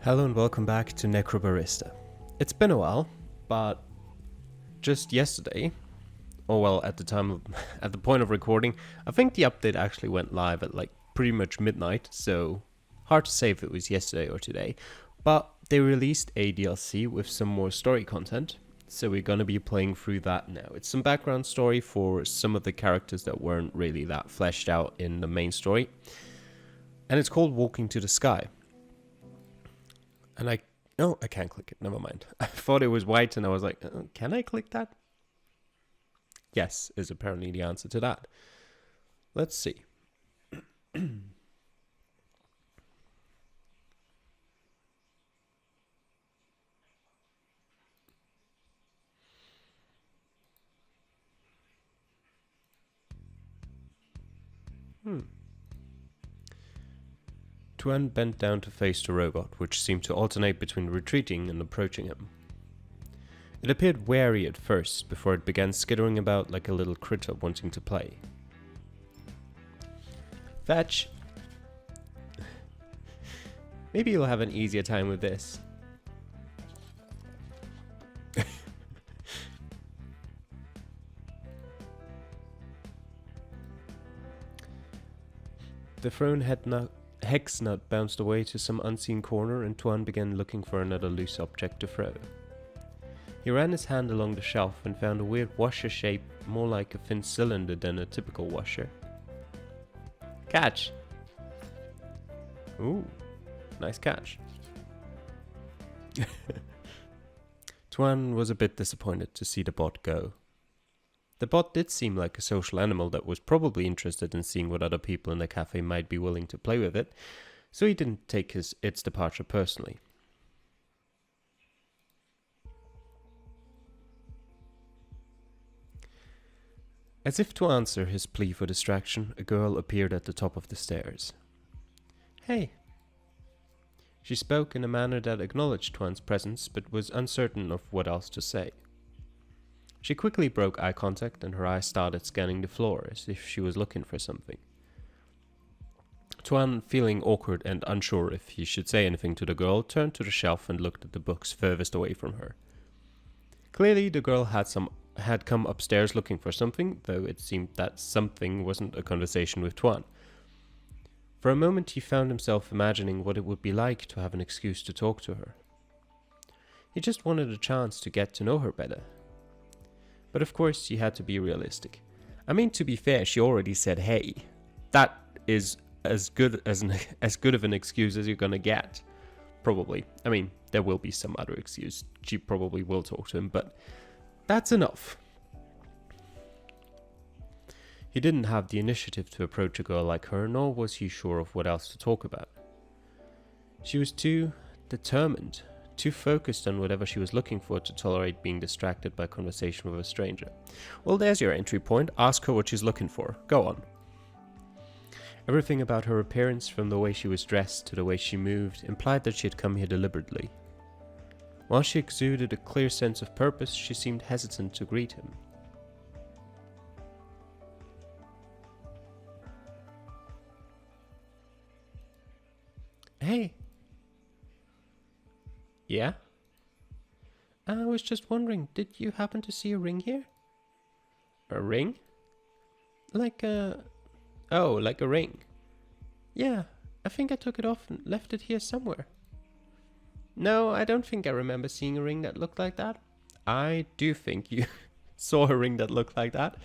Hello and welcome back to Necrobarista. It's been a while, but just yesterday, at the point of recording, I think the update actually went live at like pretty much midnight, so hard to say if it was yesterday or today, but they released a DLC with some more story content, so we're gonna be playing through that now. It's some background story for some of the characters that weren't really that fleshed out in the main story, and it's called Walking to the Sky. And I can't click it. Never mind. I thought it was white and I was like, can I click that? Yes, is apparently the answer to that. Let's see. Tuan bent down to face the robot, which seemed to alternate between retreating and approaching him. It appeared wary at first, before it began skittering about like a little critter wanting to play. Fetch! Maybe you'll have an easier time with this. The thrown hex nut bounced away to some unseen corner and Tuan began looking for another loose object to throw. He ran his hand along the shelf and found a weird washer shape, more like a thin cylinder than a typical washer. Catch! Ooh, nice catch. Tuan was a bit disappointed to see the bot go. The bot did seem like a social animal that was probably interested in seeing what other people in the cafe might be willing to play with it, so he didn't take its departure personally. As if to answer his plea for distraction, a girl appeared at the top of the stairs. Hey. She spoke in a manner that acknowledged Tuan's presence, but was uncertain of what else to say. She quickly broke eye contact and her eyes started scanning the floor as if she was looking for something. Tuan, feeling awkward and unsure if he should say anything to the girl, turned to the shelf and looked at the books furthest away from her. Clearly, the girl had come upstairs looking for something, though it seemed that something wasn't a conversation with Tuan. For a moment he found himself imagining what it would be like to have an excuse to talk to her. He just wanted a chance to get to know her better. But of course he had to be realistic. I mean, to be fair, she already said hey. That is as good of an excuse as you're gonna get. Probably. I mean, there will be some other excuse. She probably will talk to him, but that's enough. He didn't have the initiative to approach a girl like her, nor was he sure of what else to talk about. She was too determined, too focused on whatever she was looking for to tolerate being distracted by conversation with a stranger. Well, there's your entry point. Ask her what she's looking for. Go on. Everything about her appearance, from the way she was dressed to the way she moved, implied that she had come here deliberately. While she exuded a clear sense of purpose, she seemed hesitant to greet him. Hey. Yeah? I was just wondering, did you happen to see a ring here? A ring? Like a ring. Yeah, I think I took it off and left it here somewhere. No, I don't think I remember seeing a ring that looked like that. I do think you saw a ring that looked like that.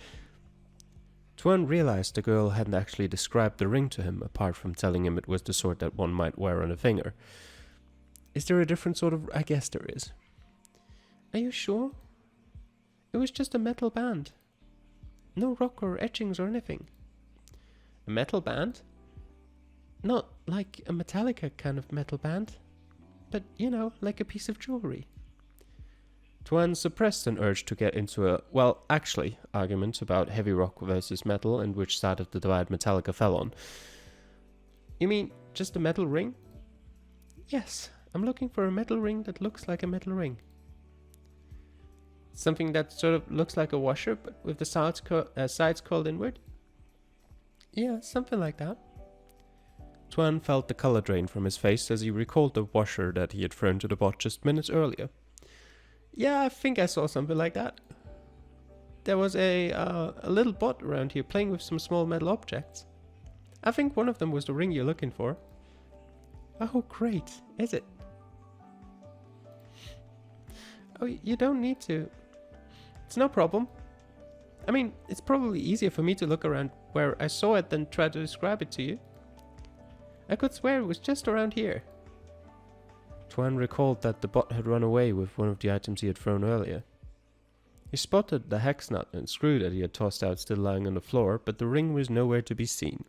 Tuan realized the girl hadn't actually described the ring to him, apart from telling him it was the sort that one might wear on a finger. Is there a different sort of... I guess there is. Are you sure? It was just a metal band. No rock or etchings or anything. A metal band? Not like a Metallica kind of metal band, but, you know, like a piece of jewelry. Tuan suppressed an urge to get into a, argument about heavy rock versus metal and which side of the divide Metallica fell on. You mean just a metal ring? Yes, I'm looking for a metal ring that looks like a metal ring. Something that sort of looks like a washer, but with the sides curled inward? Yeah, something like that. Tuan felt the color drain from his face as he recalled the washer that he had thrown to the bot just minutes earlier. Yeah, I think I saw something like that. There was a little bot around here playing with some small metal objects. I think one of them was the ring you're looking for. Oh, great. Is it? Oh, you don't need to. It's no problem. I mean, it's probably easier for me to look around where I saw it than try to describe it to you. I could swear it was just around here. Tuan recalled that the bot had run away with one of the items he had thrown earlier. He spotted the hex nut and screw that he had tossed out still lying on the floor, but the ring was nowhere to be seen.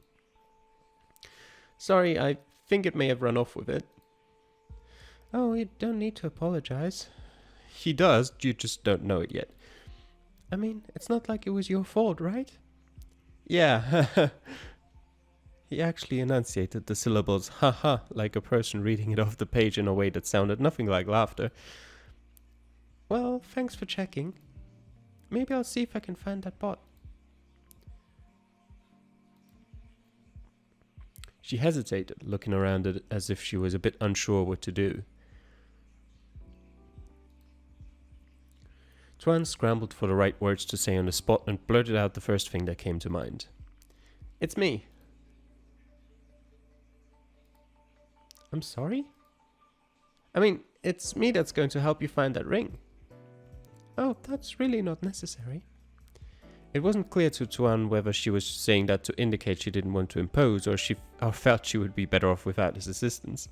Sorry, I think it may have run off with it. Oh, you don't need to apologize. He does, you just don't know it yet. I mean, it's not like it was your fault, right? Yeah, He actually enunciated the syllables ha-ha like a person reading it off the page in a way that sounded nothing like laughter. Well, thanks for checking. Maybe I'll see if I can find that bot. She hesitated, looking around it as if she was a bit unsure what to do. Tuan scrambled for the right words to say on the spot and blurted out the first thing that came to mind. It's me. I'm sorry? I mean, it's me that's going to help you find that ring. Oh, that's really not necessary. It wasn't clear to Tuan whether she was saying that to indicate she didn't want to impose or felt she would be better off without his assistance.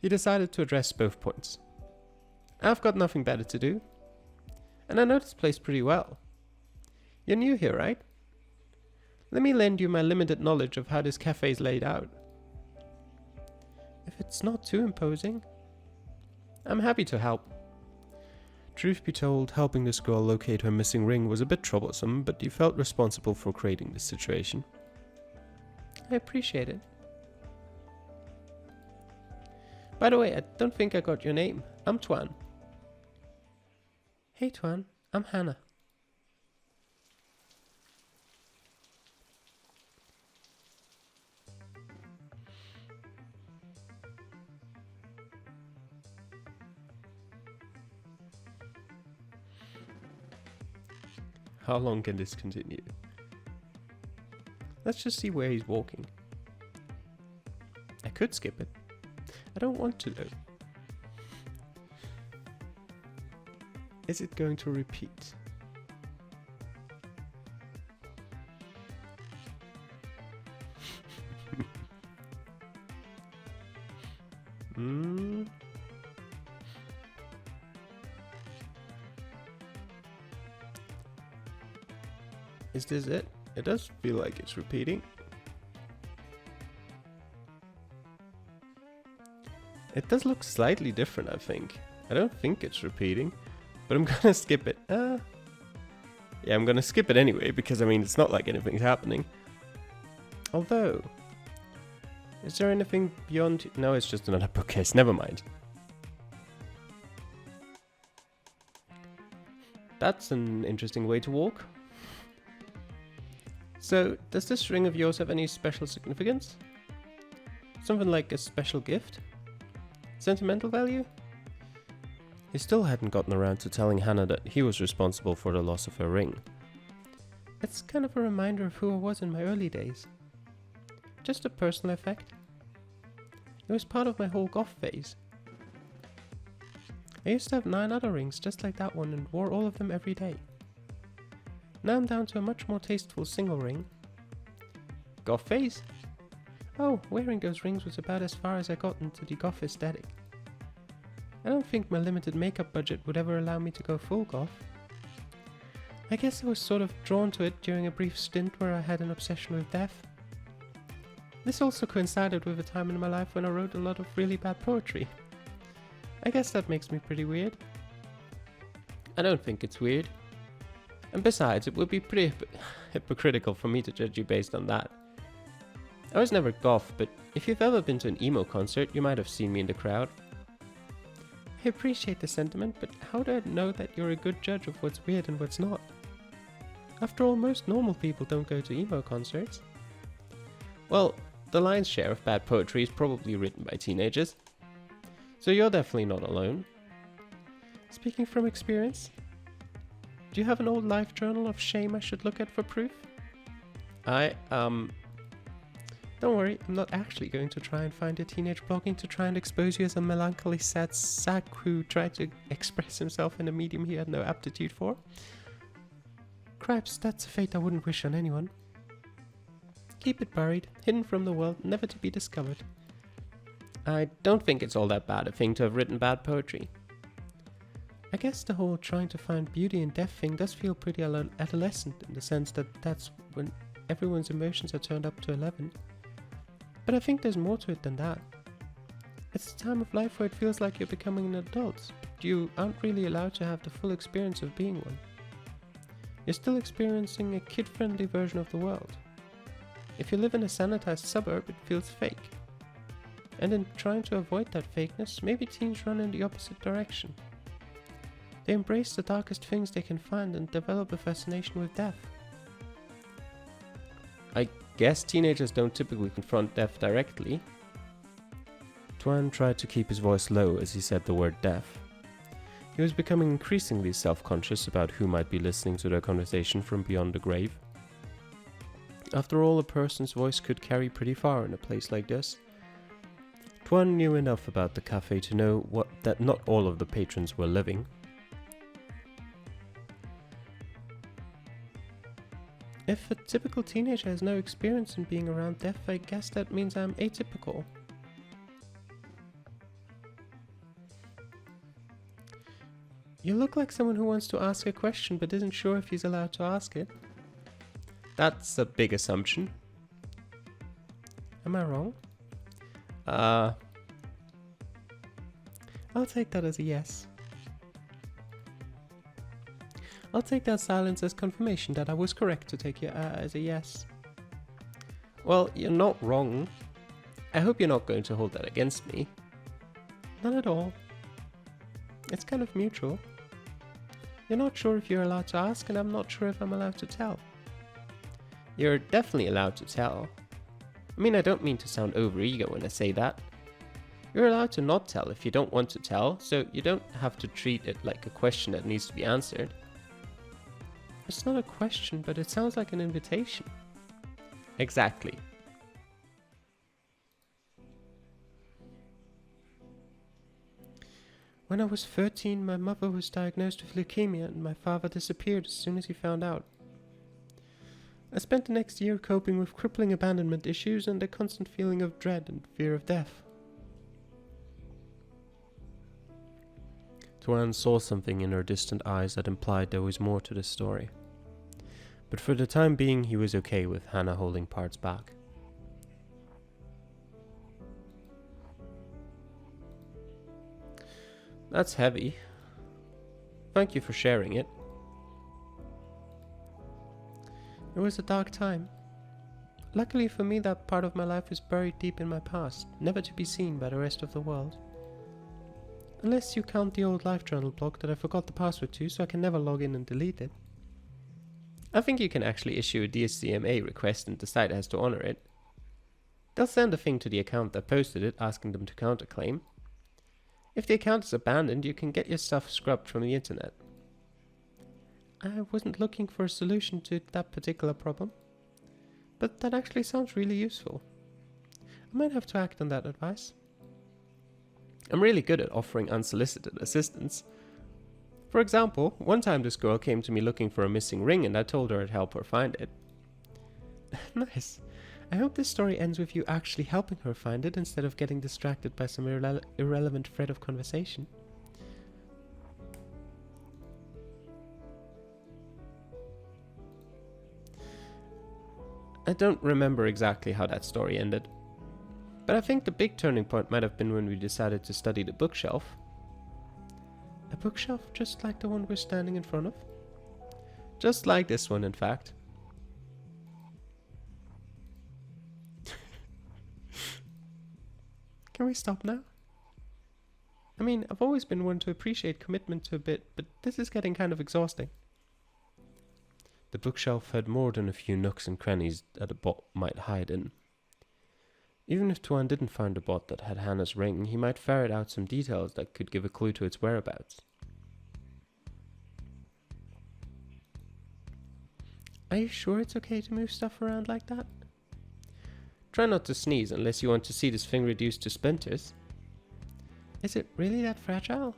He decided to address both points. I've got nothing better to do. And I know this place pretty well. You're new here, right? Let me lend you my limited knowledge of how this cafe is laid out. If it's not too imposing, I'm happy to help. Truth be told, helping this girl locate her missing ring was a bit troublesome, but he felt responsible for creating this situation. I appreciate it. By the way, I don't think I got your name. I'm Tuan. Hey Tuan, I'm Hannah. How long can this continue? Let's just see where he's walking. I could skip it. I don't want to though. Is it going to repeat? Is this it? It does feel like it's repeating. It does look slightly different, I think. I don't think it's repeating, but I'm gonna skip it. Yeah, I'm gonna skip it anyway, because I mean, it's not like anything's happening. Although, is there anything beyond? No, it's just another bookcase, never mind. That's an interesting way to walk. So, does this ring of yours have any special significance? Something like a special gift? Sentimental value? He still hadn't gotten around to telling Hannah that he was responsible for the loss of her ring. It's kind of a reminder of who I was in my early days. Just a personal effect. It was part of my whole goth phase. I used to have 9 other rings just like that one and wore all of them every day. Now I'm down to a much more tasteful single ring. Goth phase? Oh, wearing those rings was about as far as I got into the goth aesthetic. I don't think my limited makeup budget would ever allow me to go full goth. I guess I was sort of drawn to it during a brief stint where I had an obsession with death. This also coincided with a time in my life when I wrote a lot of really bad poetry. I guess that makes me pretty weird. I don't think it's weird. And besides, it would be pretty hypocritical for me to judge you based on that. I was never goth, but if you've ever been to an emo concert, you might have seen me in the crowd. I appreciate the sentiment, but how do I know that you're a good judge of what's weird and what's not? After all, most normal people don't go to emo concerts. Well, the lion's share of bad poetry is probably written by teenagers. So you're definitely not alone. Speaking from experience, do you have an old life journal of shame I should look at for proof? Don't worry, I'm not actually going to try and find your teenage blogging to try and expose you as a melancholy sad sack who tried to express himself in a medium he had no aptitude for. Cripes, that's a fate I wouldn't wish on anyone. Keep it buried, hidden from the world, never to be discovered. I don't think it's all that bad a thing to have written bad poetry. I guess the whole trying to find beauty in death thing does feel pretty adolescent in the sense that that's when everyone's emotions are turned up to 11. But I think there's more to it than that. It's the time of life where it feels like you're becoming an adult, but you aren't really allowed to have the full experience of being one. You're still experiencing a kid-friendly version of the world. If you live in a sanitized suburb, it feels fake. And in trying to avoid that fakeness, maybe teens run in the opposite direction. They embrace the darkest things they can find and develop a fascination with death. I guess teenagers don't typically confront death directly. Tuan tried to keep his voice low as he said the word death. He was becoming increasingly self-conscious about who might be listening to their conversation from beyond the grave. After all, a person's voice could carry pretty far in a place like this. Tuan knew enough about the cafe to know that not all of the patrons were living. If a typical teenager has no experience in being around death, I guess that means I'm atypical. You look like someone who wants to ask a question but isn't sure if he's allowed to ask it. That's a big assumption. Am I wrong? I'll take that as a yes. I'll take that silence as confirmation that I was correct to take you as a yes. Well, you're not wrong. I hope you're not going to hold that against me. Not at all. It's kind of mutual. You're not sure if you're allowed to ask, and I'm not sure if I'm allowed to tell. You're definitely allowed to tell. I mean, I don't mean to sound overeager when I say that. You're allowed to not tell if you don't want to tell, so you don't have to treat it like a question that needs to be answered. It's not a question, but it sounds like an invitation. Exactly. When I was 13, my mother was diagnosed with leukemia and my father disappeared as soon as he found out. I spent the next year coping with crippling abandonment issues and a constant feeling of dread and fear of death. Tuan saw something in her distant eyes that implied there was more to the story. But for the time being, he was okay with Hannah holding parts back. That's heavy. Thank you for sharing it. It was a dark time. Luckily for me, that part of my life is buried deep in my past, never to be seen by the rest of the world. Unless you count the old LiveJournal blog that I forgot the password to, so I can never log in and delete it. I think you can actually issue a DSCMA request and the site has to honor it. They'll send a thing to the account that posted it, asking them to counterclaim. If the account is abandoned, you can get your stuff scrubbed from the internet. I wasn't looking for a solution to that particular problem, but that actually sounds really useful. I might have to act on that advice. I'm really good at offering unsolicited assistance. For example, one time this girl came to me looking for a missing ring and I told her I'd help her find it. Nice. I hope this story ends with you actually helping her find it instead of getting distracted by some irrelevant thread of conversation. I don't remember exactly how that story ended, but I think the big turning point might have been when we decided to study the bookshelf. A bookshelf just like the one we're standing in front of? Just like this one, in fact. Can we stop now? I mean, I've always been one to appreciate commitment to a bit, but this is getting kind of exhausting. The bookshelf had more than a few nooks and crannies that a bot might hide in. Even if Tuan didn't find a bot that had Hannah's ring, he might ferret out some details that could give a clue to its whereabouts. Are you sure it's okay to move stuff around like that? Try not to sneeze unless you want to see this thing reduced to splinters. Is it really that fragile?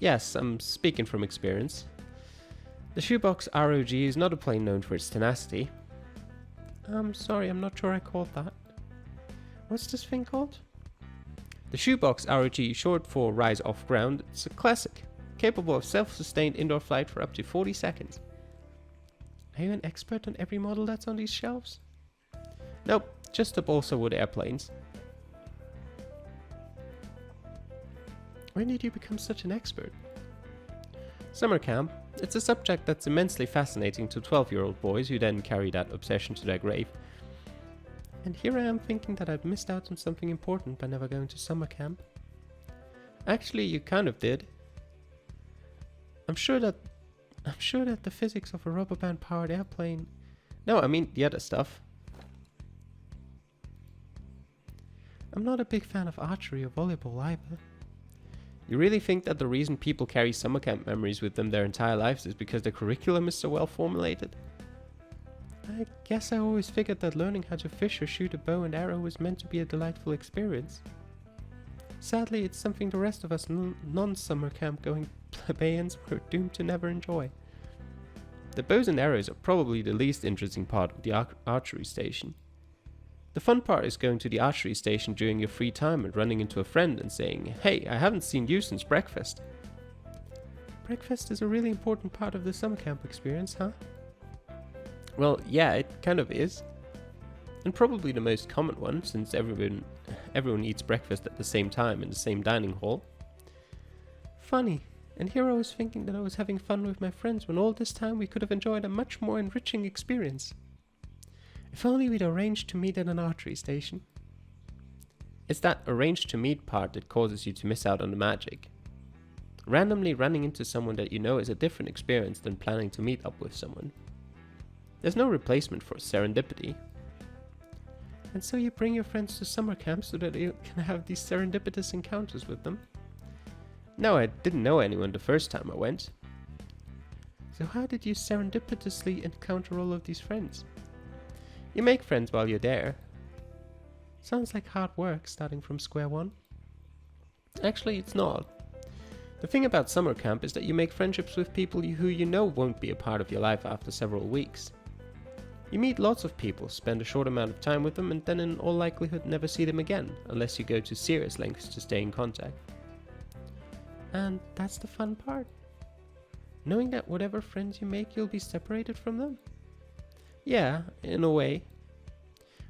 Yes, I'm speaking from experience. The shoebox ROG is not a plane known for its tenacity. I'm sorry, I'm not sure I called that. What's this thing called? The shoebox ROG, short for Rise Off Ground, it's a classic, capable of self-sustained indoor flight for up to 40 seconds. Are you an expert on every model that's on these shelves? Nope, just the balsa wood airplanes. When did you become such an expert? Summer camp. It's a subject that's immensely fascinating to 12-year-old boys who then carry that obsession to their grave. And here I am thinking that I've missed out on something important by never going to summer camp. Actually, you kind of did. I'm sure that the physics of a rubber band powered airplane... No, I mean the other stuff. I'm not a big fan of archery or volleyball either. You really think that the reason people carry summer camp memories with them their entire lives is because the curriculum is so well formulated? I guess I always figured that learning how to fish or shoot a bow and arrow was meant to be a delightful experience. Sadly, it's something the rest of us non-summer camp going plebeians were doomed to never enjoy. The bows and arrows are probably the least interesting part of the archery station. The fun part is going to the archery station during your free time and running into a friend and saying, "Hey, I haven't seen you since breakfast." Breakfast is a really important part of the summer camp experience, huh? Well, yeah, it kind of is. And probably the most common one, since everyone eats breakfast at the same time in the same dining hall. Funny, and here I was thinking that I was having fun with my friends when all this time we could have enjoyed a much more enriching experience. If only we'd arranged to meet at an archery station. It's that arranged to meet part that causes you to miss out on the magic. Randomly running into someone that you know is a different experience than planning to meet up with someone. There's no replacement for serendipity. And so you bring your friends to summer camp so that you can have these serendipitous encounters with them? No, I didn't know anyone the first time I went. So how did you serendipitously encounter all of these friends? You make friends while you're there. Sounds like hard work starting from square one. Actually, it's not. The thing about summer camp is that you make friendships with people who you know won't be a part of your life after several weeks. You meet lots of people, spend a short amount of time with them, and then in all likelihood never see them again, unless you go to serious lengths to stay in contact. And that's the fun part. Knowing that whatever friends you make, you'll be separated from them. Yeah, in a way.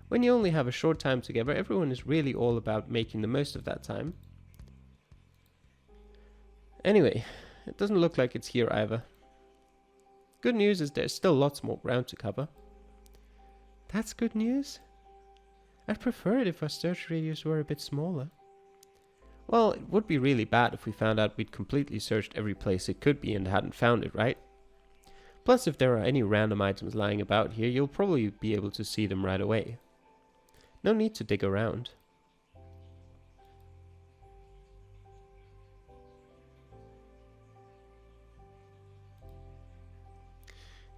When you only have a short time together, everyone is really all about making the most of that time. Anyway, it doesn't look like it's here either. Good news is there's still lots more ground to cover. That's good news? I'd prefer it if our search radius were a bit smaller. Well, it would be really bad if we found out we'd completely searched every place it could be and hadn't found it, right? Plus, if there are any random items lying about here, you'll probably be able to see them right away. No need to dig around.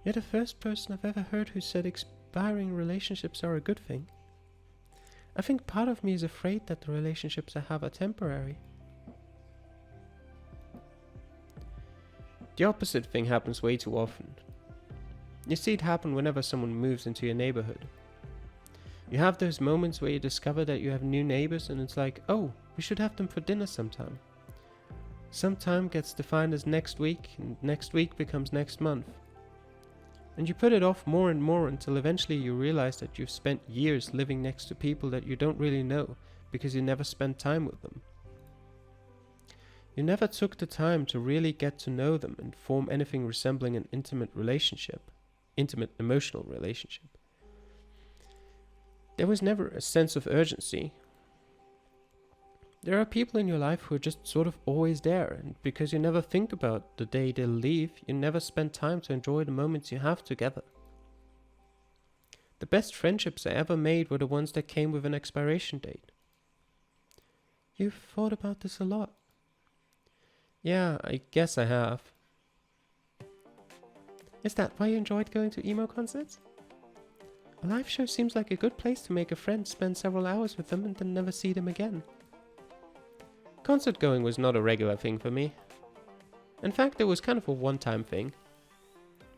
You're the first person I've ever heard who said expiring relationships are a good thing. I think part of me is afraid that the relationships I have are temporary. The opposite thing happens way too often. You see it happen whenever someone moves into your neighborhood. You have those moments where you discover that you have new neighbors and it's like, oh, we should have them for dinner sometime. Sometime gets defined as next week, and next week becomes next month. And you put it off more and more until eventually you realize that you've spent years living next to people that you don't really know because you never spent time with them. You never took the time to really get to know them and form anything resembling an intimate emotional relationship. There was never a sense of urgency. There are people in your life who are just sort of always there, and because you never think about the day they'll leave, you never spend time to enjoy the moments you have together. The best friendships I ever made were the ones that came with an expiration date. You've thought about this a lot. Yeah, I guess I have. Is that why you enjoyed going to emo concerts? A live show seems like a good place to make a friend, spend several hours with them, and then never see them again. Concert going was not a regular thing for me. In fact, it was kind of a one-time thing.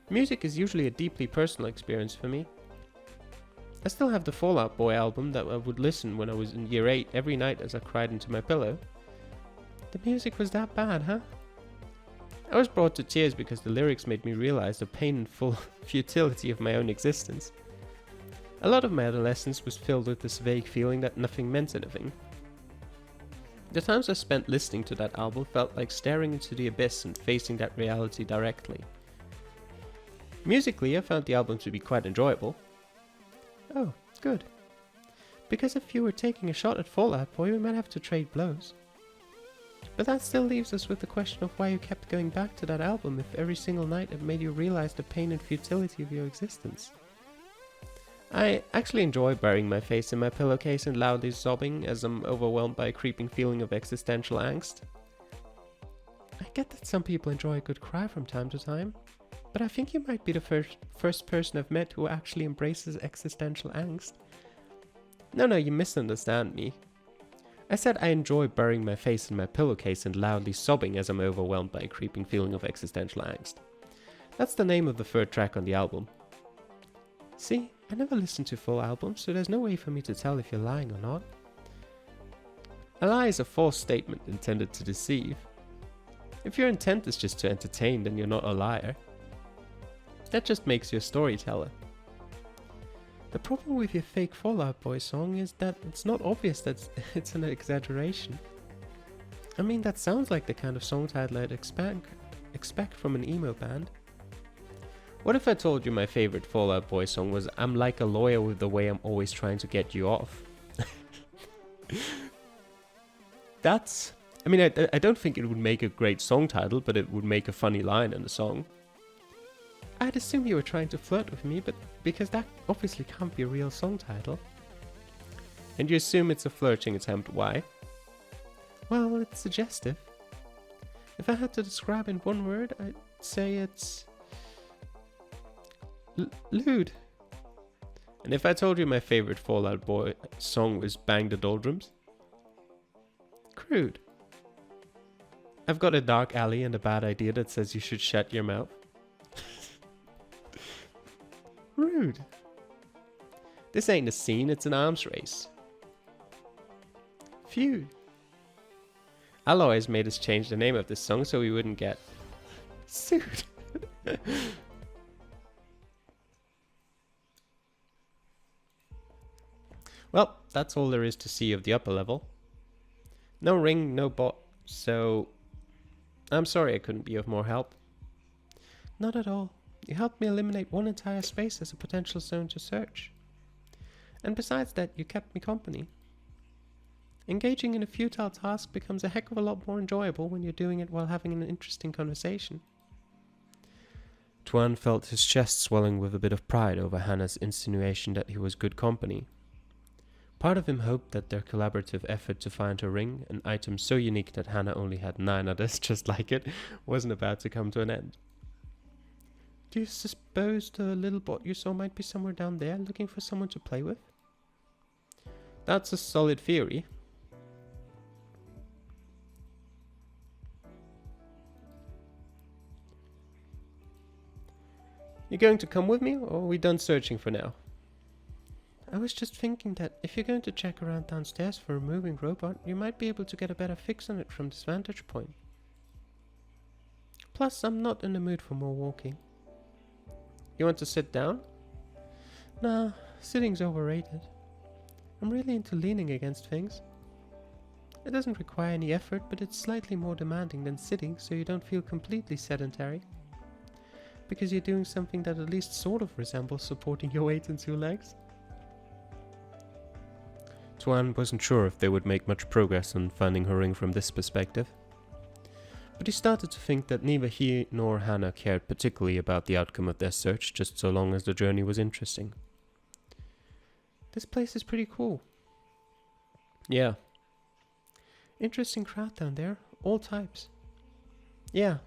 Music is usually a deeply personal experience for me. I still have the Fall Out Boy album that I would listen when I was in year 8 every night as I cried into my pillow. The music was that bad, huh? I was brought to tears because the lyrics made me realize the painful futility of my own existence. A lot of my adolescence was filled with this vague feeling that nothing meant anything. The times I spent listening to that album felt like staring into the abyss and facing that reality directly. Musically, I found the album to be quite enjoyable. Oh, good. Because if you were taking a shot at Fall Out Boy, we might have to trade blows. But that still leaves us with the question of why you kept going back to that album if every single night it made you realize the pain and futility of your existence. I actually enjoy burying my face in my pillowcase and loudly sobbing as I'm overwhelmed by a creeping feeling of existential angst. I get that some people enjoy a good cry from time to time, but I think you might be the first person I've met who actually embraces existential angst. No, you misunderstand me. I said I enjoy burying my face in my pillowcase and loudly sobbing as I'm overwhelmed by a creeping feeling of existential angst. That's the name of the third track on the album. See, I never listened to full albums, so there's no way for me to tell if you're lying or not. A lie is a false statement intended to deceive. If your intent is just to entertain, then you're not a liar. That just makes you a storyteller. The problem with your fake Fall Out Boy song is that it's not obvious that it's an exaggeration. I mean, that sounds like the kind of song title I'd expect from an emo band. What if I told you my favorite Fall Out Boy song was I'm Like a Lawyer with the Way I'm Always Trying to Get You Off? I don't think it would make a great song title, but it would make a funny line in the song. I'd assume you were trying to flirt with me, but because that obviously can't be a real song title. And you assume it's a flirting attempt, why? Well, it's suggestive. If I had to describe in one word, I'd say it's lewd. And if I told you my favorite Fall Out Boy song was Bang the Doldrums? Crude. I've got a dark alley and a bad idea that says you should shut your mouth. Rude. This ain't a scene, it's an arms race. Feud. Our lawyers made us change the name of this song so we wouldn't get sued. Well, that's all there is to see of the upper level. No ring, no bot, so I'm sorry I couldn't be of more help. Not at all. You helped me eliminate one entire space as a potential zone to search. And besides that, you kept me company. Engaging in a futile task becomes a heck of a lot more enjoyable when you're doing it while having an interesting conversation. Tuan felt his chest swelling with a bit of pride over Hannah's insinuation that he was good company. Part of him hoped that their collaborative effort to find her ring, an item so unique that Hannah only had 9 others just like it, wasn't about to come to an end. Do you suppose the little bot you saw might be somewhere down there looking for someone to play with? That's a solid theory. You going to come with me, or are we done searching for now? I was just thinking that if you're going to check around downstairs for a moving robot, you might be able to get a better fix on it from this vantage point. Plus, I'm not in the mood for more walking. You want to sit down? Nah, sitting's overrated. I'm really into leaning against things. It doesn't require any effort, but it's slightly more demanding than sitting, so you don't feel completely sedentary. Because you're doing something that at least sort of resembles supporting your weight in 2 legs. Tuan wasn't sure if they would make much progress on finding her ring from this perspective. But he started to think that neither he nor Hannah cared particularly about the outcome of their search, just so long as the journey was interesting. This place is pretty cool. Yeah. Interesting crowd down there. All types. Yeah.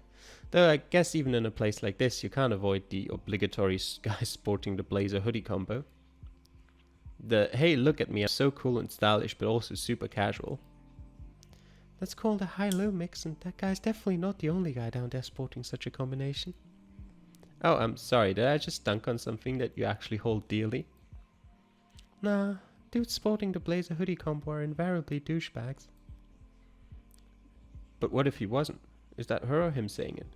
Though I guess even in a place like this, you can't avoid the obligatory guy sporting the blazer hoodie combo. The, hey, look at me, I'm so cool and stylish, but also super casual. That's called a high-low mix, and that guy's definitely not the only guy down there sporting such a combination. Oh, I'm sorry, did I just dunk on something that you actually hold dearly? Nah, dudes sporting the blazer hoodie combo are invariably douchebags. But what if he wasn't? Is that her or him saying it?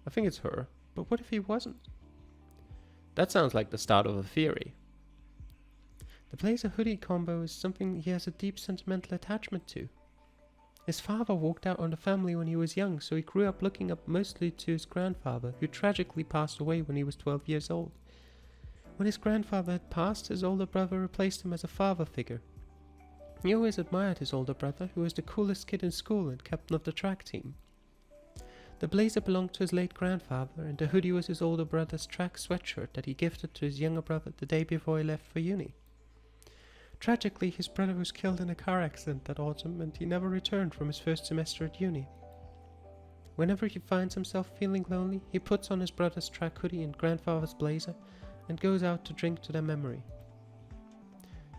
I think it's her, but what if he wasn't? That sounds like the start of a theory. The blazer hoodie combo is something he has a deep sentimental attachment to. His father walked out on the family when he was young, so he grew up looking up mostly to his grandfather, who tragically passed away when he was 12 years old. When his grandfather had passed, his older brother replaced him as a father figure. He always admired his older brother, who was the coolest kid in school and captain of the track team. The blazer belonged to his late grandfather, and the hoodie was his older brother's track sweatshirt that he gifted to his younger brother the day before he left for uni. Tragically, his brother was killed in a car accident that autumn, and he never returned from his first semester at uni. Whenever he finds himself feeling lonely, he puts on his brother's track hoodie and grandfather's blazer and goes out to drink to their memory.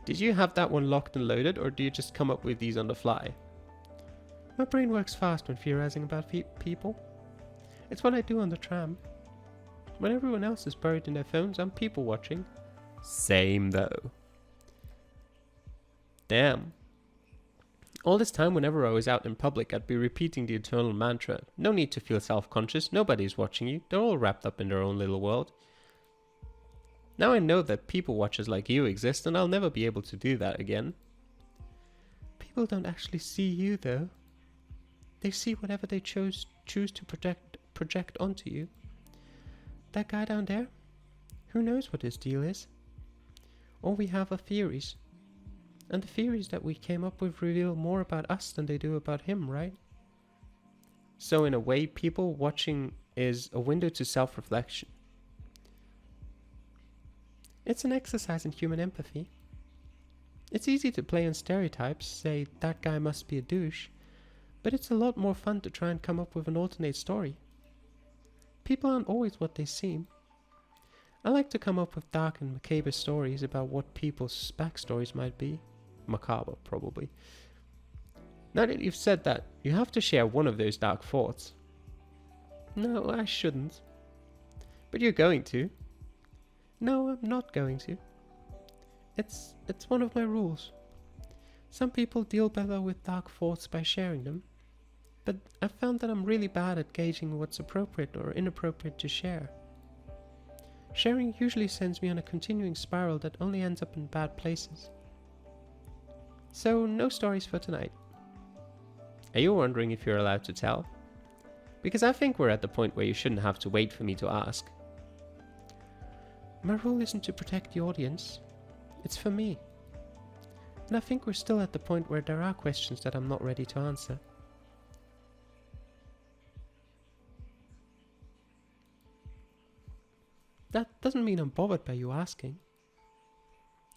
Did you have that one locked and loaded, or do you just come up with these on the fly? My brain works fast when theorizing about people. It's what I do on the tram. When everyone else is buried in their phones, I'm people watching. Same though. Damn. All this time, whenever I was out in public, I'd be repeating the eternal mantra. No need to feel self-conscious, nobody's watching you, they're all wrapped up in their own little world. Now I know that people watchers like you exist, and I'll never be able to do that again. People don't actually see you, though. They see whatever they choose to project onto you. That guy down there? Who knows what his deal is? All we have are theories. And the theories that we came up with reveal more about us than they do about him, right? So in a way, people watching is a window to self-reflection. It's an exercise in human empathy. It's easy to play on stereotypes, say that guy must be a douche, but it's a lot more fun to try and come up with an alternate story. People aren't always what they seem. I like to come up with dark and macabre stories about what people's backstories might be. Macabre, probably. Now that you've said that, you have to share one of those dark thoughts. No, I shouldn't. But you're going to. No, I'm not going to. It's one of my rules. Some people deal better with dark thoughts by sharing them, but I've found that I'm really bad at gauging what's appropriate or inappropriate to share. Sharing usually sends me on a continuing spiral that only ends up in bad places. So, no stories for tonight. Are you wondering if you're allowed to tell? Because I think we're at the point where you shouldn't have to wait for me to ask. My role isn't to protect the audience, it's for me. And I think we're still at the point where there are questions that I'm not ready to answer. That doesn't mean I'm bothered by you asking.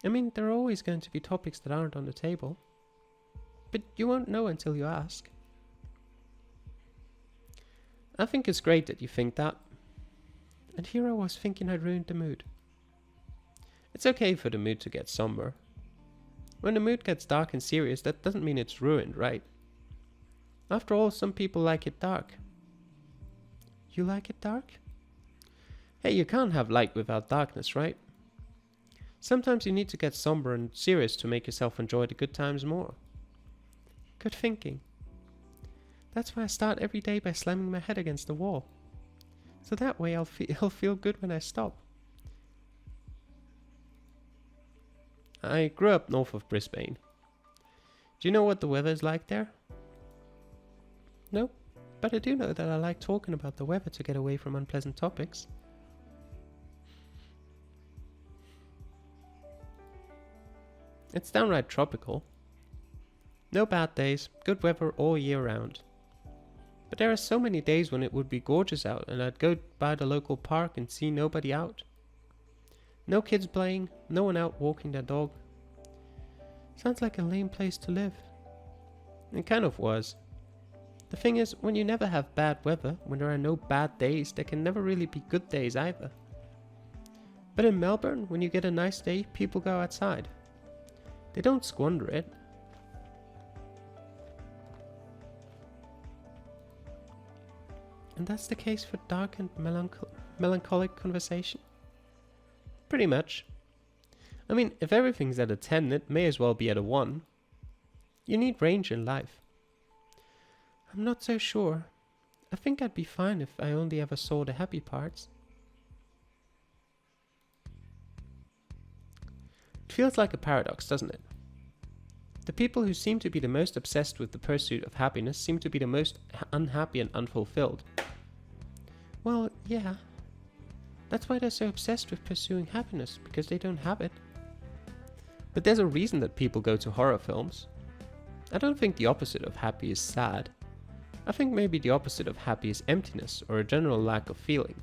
I mean, there are always going to be topics that aren't on the table. But you won't know until you ask. I think it's great that you think that. And here I was thinking I'd ruined the mood. It's okay for the mood to get somber. When the mood gets dark and serious, that doesn't mean it's ruined, right? After all, some people like it dark. You like it dark? Hey, you can't have light without darkness, right? Sometimes you need to get somber and serious to make yourself enjoy the good times more. Good thinking. That's why I start every day by slamming my head against the wall. So that way I'll feel good when I stop. I grew up north of Brisbane. Do you know what the weather is like there? No, but I do know that I like talking about the weather to get away from unpleasant topics. It's downright tropical. No bad days, good weather all year round. But there are so many days when it would be gorgeous out and I'd go by the local park and see nobody out. No kids playing, no one out walking their dog. Sounds like a lame place to live. It kind of was. The thing is, when you never have bad weather, when there are no bad days, there can never really be good days either. But in Melbourne, when you get a nice day, people go outside. They don't squander it. And that's the case for dark and melancholic conversation? Pretty much. I mean, if everything's at a 10, it may as well be at a 1. You need range in life. I'm not so sure. I think I'd be fine if I only ever saw the happy parts. It feels like a paradox, doesn't it? The people who seem to be the most obsessed with the pursuit of happiness seem to be the most unhappy and unfulfilled. Well, yeah. That's why they're so obsessed with pursuing happiness, because they don't have it. But there's a reason that people go to horror films. I don't think the opposite of happy is sad. I think maybe the opposite of happy is emptiness or a general lack of feeling.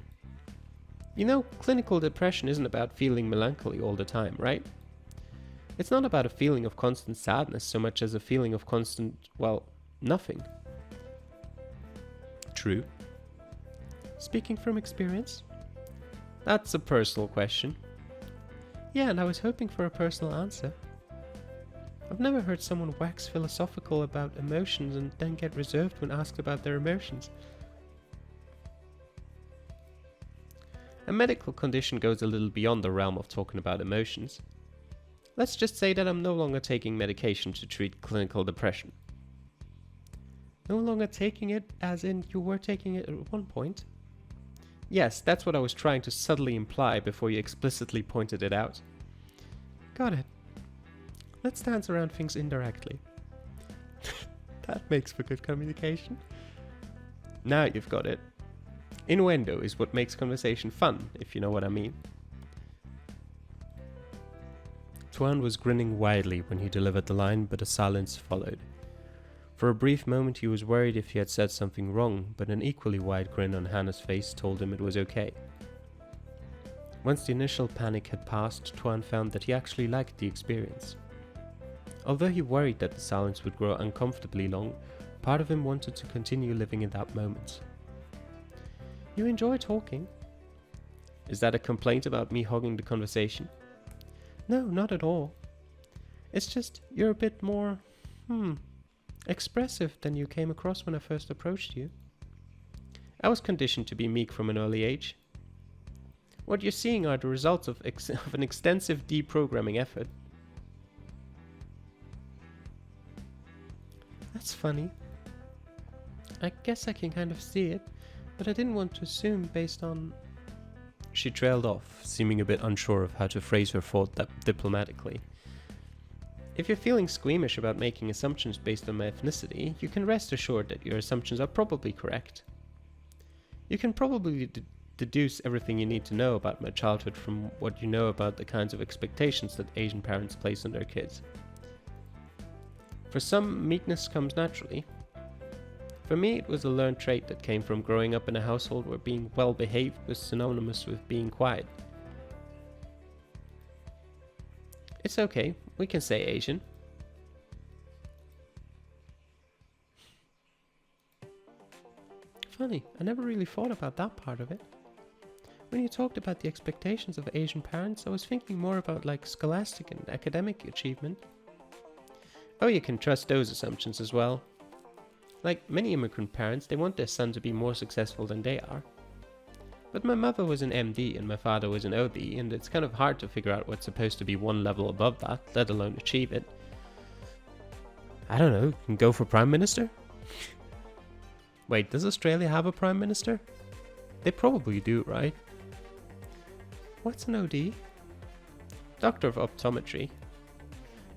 You know, clinical depression isn't about feeling melancholy all the time, right? It's not about a feeling of constant sadness so much as a feeling of constant, well, nothing. True. Speaking from experience? That's a personal question. Yeah, and I was hoping for a personal answer. I've never heard someone wax philosophical about emotions and then get reserved when asked about their emotions. A medical condition goes a little beyond the realm of talking about emotions. Let's just say that I'm no longer taking medication to treat clinical depression. No longer taking it as in you were taking it at one point? Yes, that's what I was trying to subtly imply before you explicitly pointed it out. Got it. Let's dance around things indirectly. That makes for good communication. Now you've got it. Innuendo is what makes conversation fun, if you know what I mean. Tuan was grinning widely when he delivered the line, but a silence followed. For a brief moment he was worried if he had said something wrong, but an equally wide grin on Hannah's face told him it was okay. Once the initial panic had passed, Tuan found that he actually liked the experience. Although he worried that the silence would grow uncomfortably long, part of him wanted to continue living in that moment. You enjoy talking? Is that a complaint about me hogging the conversation? No, not at all. It's just, you're a bit more, expressive than you came across when I first approached you. I was conditioned to be meek from an early age. What you're seeing are the results of an extensive deprogramming effort. That's funny. I guess I can kind of see it, but I didn't want to assume based on... She trailed off, seeming a bit unsure of how to phrase her thought diplomatically. If you're feeling squeamish about making assumptions based on my ethnicity, you can rest assured that your assumptions are probably correct. You can probably deduce everything you need to know about my childhood from what you know about the kinds of expectations that Asian parents place on their kids. For some, meekness comes naturally. For me, it was a learned trait that came from growing up in a household where being well behaved was synonymous with being quiet. It's okay, we can say Asian. Funny, I never really thought about that part of it. When you talked about the expectations of Asian parents, I was thinking more about like scholastic and academic achievement. Oh, you can trust those assumptions as well. Like many immigrant parents, they want their son to be more successful than they are. But my mother was an MD and my father was an OB, and it's kind of hard to figure out what's supposed to be one level above that, let alone achieve it. I don't know, can go for Prime Minister? Wait, does Australia have a Prime Minister? They probably do, right? What's an OD? Doctor of Optometry.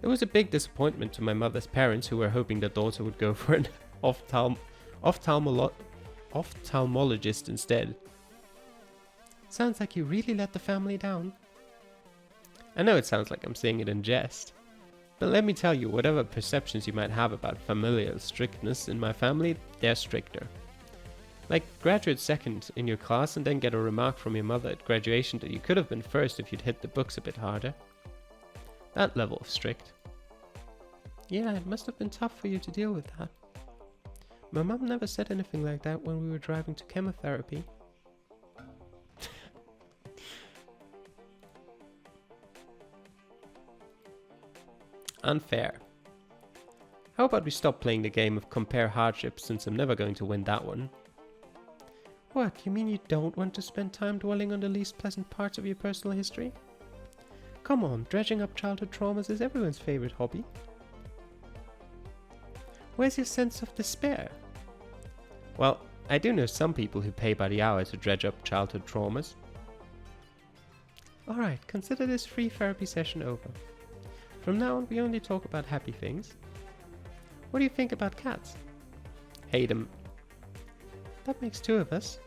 It was a big disappointment to my mother's parents, who were hoping their daughter would go for an ophthalmologist instead. Sounds like you really let the family down. I know it sounds like I'm saying it in jest, but let me tell you, whatever perceptions you might have about familial strictness in my family, they're stricter. Like, graduate second in your class and then get a remark from your mother at graduation that you could have been first if you'd hit the books a bit harder. That level of strict. Yeah, it must have been tough for you to deal with that. My mum never said anything like that when we were driving to chemotherapy. Unfair. How about we stop playing the game of compare hardships, since I'm never going to win that one? What, you mean you don't want to spend time dwelling on the least pleasant parts of your personal history? Come on, dredging up childhood traumas is everyone's favourite hobby. Where's your sense of despair? Well, I do know some people who pay by the hour to dredge up childhood traumas. Alright, consider this free therapy session over. From now on, we only talk about happy things. What do you think about cats? Hate them. That makes two of us.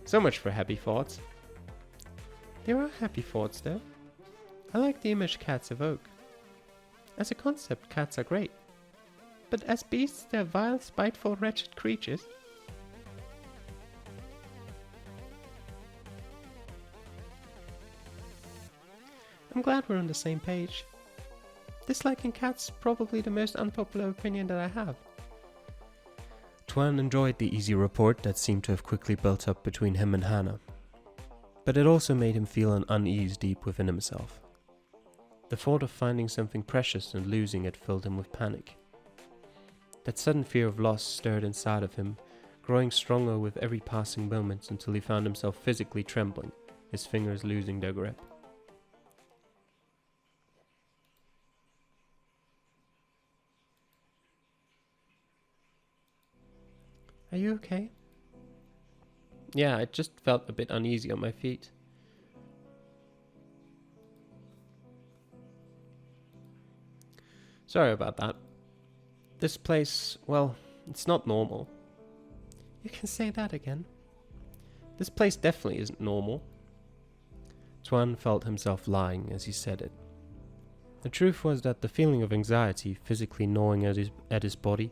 So much for happy thoughts. There are happy thoughts though. I like the image cats evoke. As a concept, cats are great. But as beasts, they're vile, spiteful, wretched creatures. I'm glad we're on the same page. Disliking cats probably the most unpopular opinion that I have. Tuan enjoyed the easy rapport that seemed to have quickly built up between him and Hannah. But it also made him feel an unease deep within himself. The thought of finding something precious and losing it filled him with panic. That sudden fear of loss stirred inside of him, growing stronger with every passing moment until he found himself physically trembling, his fingers losing their grip. Are you okay? Yeah, I just felt a bit uneasy on my feet. Sorry about that. This place, well, it's not normal. You can say that again. This place definitely isn't normal. Tuan felt himself lying as he said it. The truth was that the feeling of anxiety physically gnawing at his body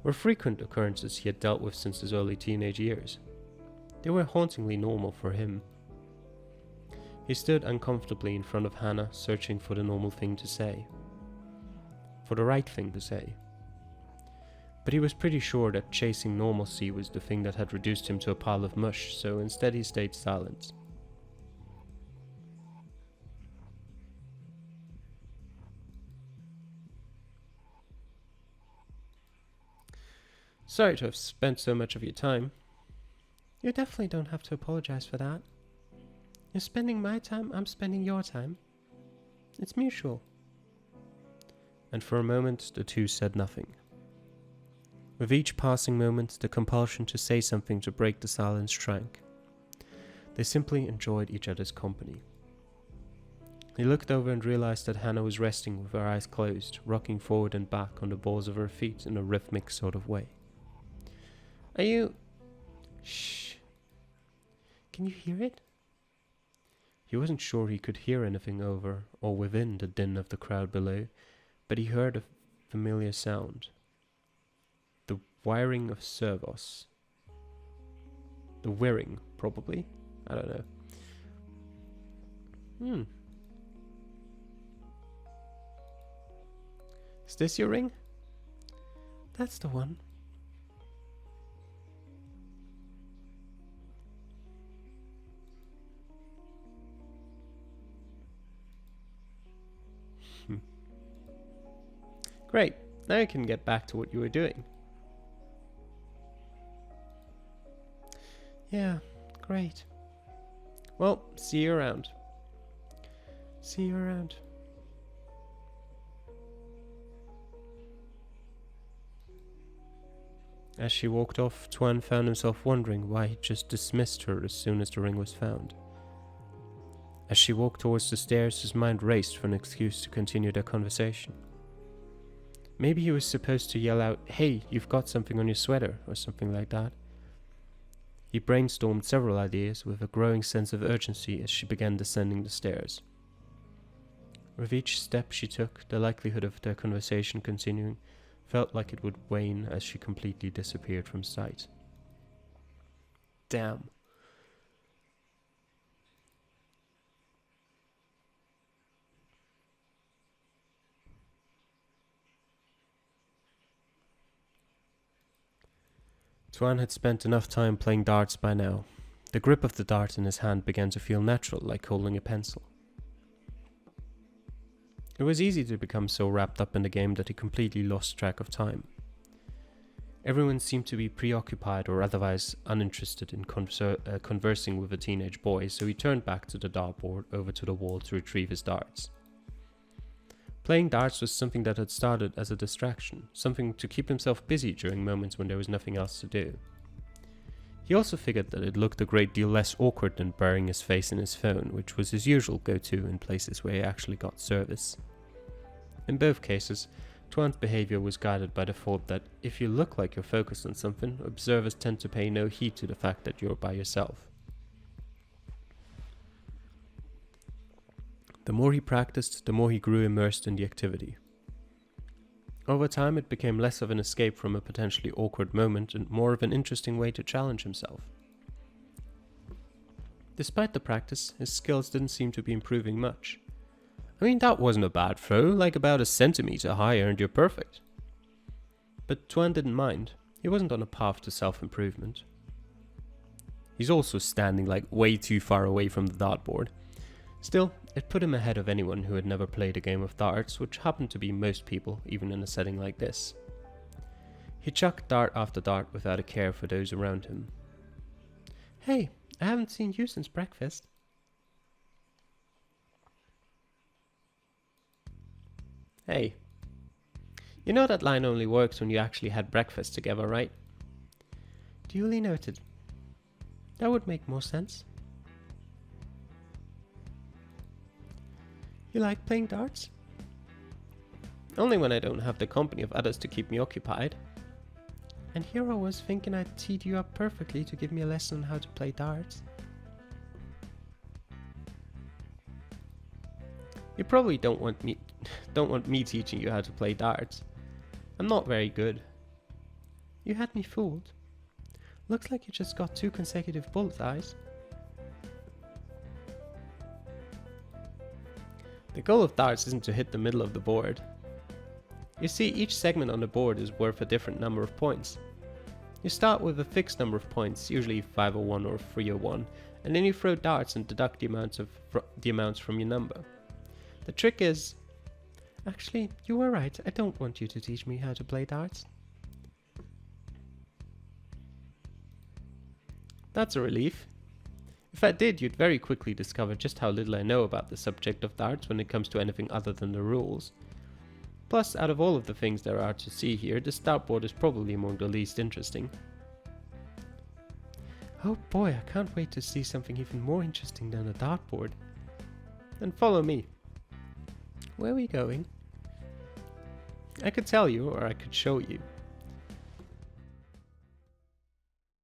were frequent occurrences he had dealt with since his early teenage years. They were hauntingly normal for him. He stood uncomfortably in front of Hannah, searching for the normal thing to say. For the right thing to say. But he was pretty sure that chasing normalcy was the thing that had reduced him to a pile of mush, so instead he stayed silent. Sorry to have spent so much of your time. You definitely don't have to apologize for that. You're spending my time, I'm spending your time. It's mutual. And for a moment, the two said nothing. With each passing moment, the compulsion to say something to break the silence shrank. They simply enjoyed each other's company. He looked over and realized that Hannah was resting with her eyes closed, rocking forward and back on the balls of her feet in a rhythmic sort of way. Are you... Shh. Can you hear it? He wasn't sure he could hear anything over or within the din of the crowd below, but he heard a familiar sound. The wiring of servos. The whirring, probably. I don't know. Is this your ring? That's the one. Great, now you can get back to what you were doing. Yeah, great. Well, see you around. See you around. As she walked off, Tuan found himself wondering why he just dismissed her as soon as the ring was found. As she walked towards the stairs, his mind raced for an excuse to continue their conversation. Maybe he was supposed to yell out, "Hey, you've got something on your sweater," or something like that. He brainstormed several ideas with a growing sense of urgency as she began descending the stairs. With each step she took, the likelihood of their conversation continuing felt like it would wane as she completely disappeared from sight. Damn. Tuan had spent enough time playing darts by now. The grip of the dart in his hand began to feel natural, like holding a pencil. It was easy to become so wrapped up in the game that he completely lost track of time. Everyone seemed to be preoccupied or otherwise uninterested in conversing with a teenage boy, so he turned back to the dartboard over to the wall to retrieve his darts. Playing darts was something that had started as a distraction, something to keep himself busy during moments when there was nothing else to do. He also figured that it looked a great deal less awkward than burying his face in his phone, which was his usual go-to in places where he actually got service. In both cases, Tuan's behavior was guided by the thought that if you look like you're focused on something, observers tend to pay no heed to the fact that you're by yourself. The more he practiced, the more he grew immersed in the activity. Over time, it became less of an escape from a potentially awkward moment and more of an interesting way to challenge himself. Despite the practice, his skills didn't seem to be improving much. I mean, that wasn't a bad throw, like about a centimeter higher and you're perfect. But Tuan didn't mind. He wasn't on a path to self-improvement. He's also standing like way too far away from the dartboard. Still, it put him ahead of anyone who had never played a game of darts, which happened to be most people, even in a setting like this. He chucked dart after dart without a care for those around him. "Hey, I haven't seen you since breakfast." "Hey, you know that line only works when you actually had breakfast together, right?" "Duly noted. That would make more sense." "You like playing darts?" "Only when I don't have the company of others to keep me occupied." "And here I was thinking I'd teed you up perfectly to give me a lesson on how to play darts." "You probably don't want me teaching you how to play darts. I'm not very good." "You had me fooled. Looks like you just got 2 consecutive bullseyes." "The goal of darts isn't to hit the middle of the board. You see, each segment on the board is worth a different number of points. You start with a fixed number of points, usually 501 or 301, and then you throw darts and deduct the amounts from your number. The trick is..." "Actually, you were right. I don't want you to teach me how to play darts." "That's a relief. If I did, you'd very quickly discover just how little I know about the subject of darts when it comes to anything other than the rules. Plus, out of all of the things there are to see here, the dartboard is probably among the least interesting." "Oh boy, I can't wait to see something even more interesting than a dartboard." "Then follow me." "Where are we going?" "I could tell you, or I could show you."